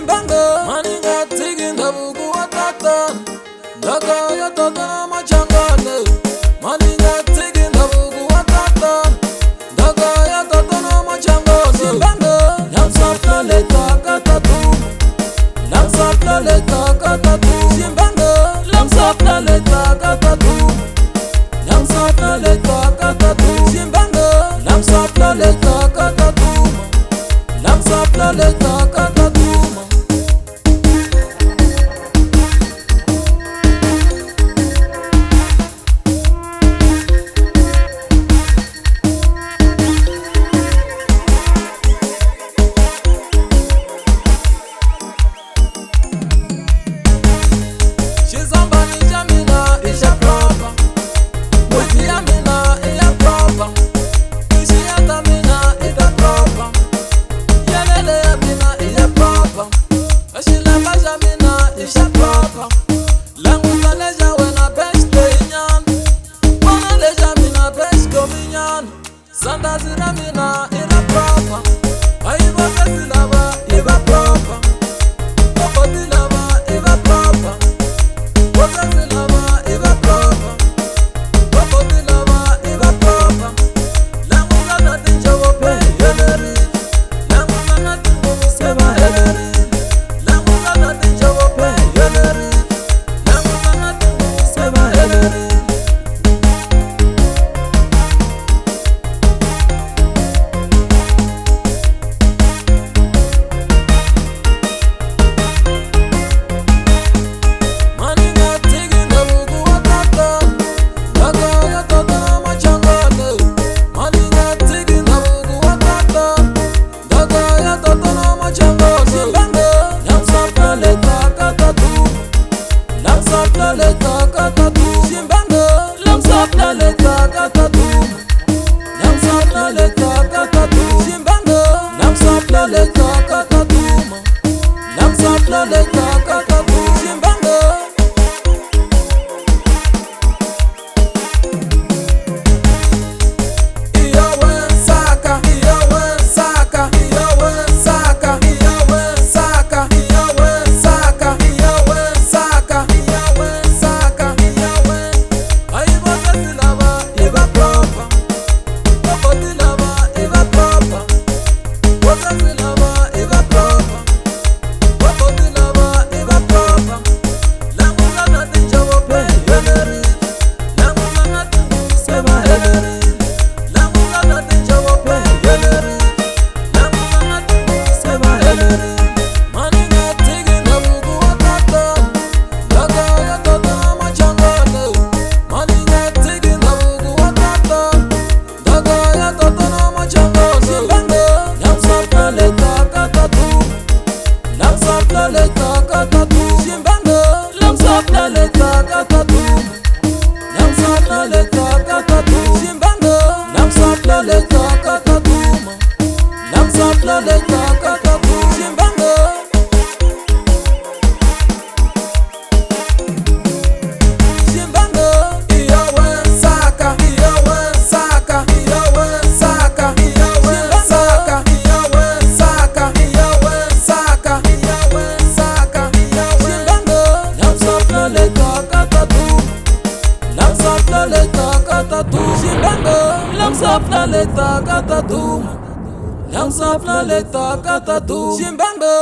Zimbabwe maninga tigi ndabugu watata Daga ya tata na machangane Maninga tigi ndabugu watata Daga ya tata na machangane Zimbabwe Lamsafla leta katatu Lamsafla leta katatu Zimbabwe Lamsafla leta katatu Lamsafla leta katatu Zimbabwe Lamsafla leta katatu Lamsafla leta katatu Santa Ziramina ira proper. Aiva Silava ira proper. Popoti lava ira proper. Popoti lava ira proper. Popoti lava ira proper. Languza na tinjawo pe yeleri. Languza na tinjawo seba yeleri. Languza na tinjawo pe yeleri. Languza na tinjawo seba yeleri. Lamsafla leta katatu Zimbabwe Lamsafla leta katatu Lamsafla leta katatu Zimbabwe Lamsafla leta katatu Lamsafla leta katatu Zimbabwe Iyawe saka Iyawe saka Iyawe saka Iyawe saka Iyawe saka Iyawe saka Lamsafla leta katatu Zimbabwe Lamsafla leta katatu Lamsafla leta katatu Zimbabwe Lamsafla leta katatu Lamsafla leta katatu Zimbabwe Zimbabwe Iyawe saka Iyawe saka Iyawe saka Iyawe saka Iyawe saka Iyawe saka Lamsafla leta katatu Lamsafla leta katatu Zimbabwe Lamsafla leta katatu Lamsafla leta katatu Zimbabwe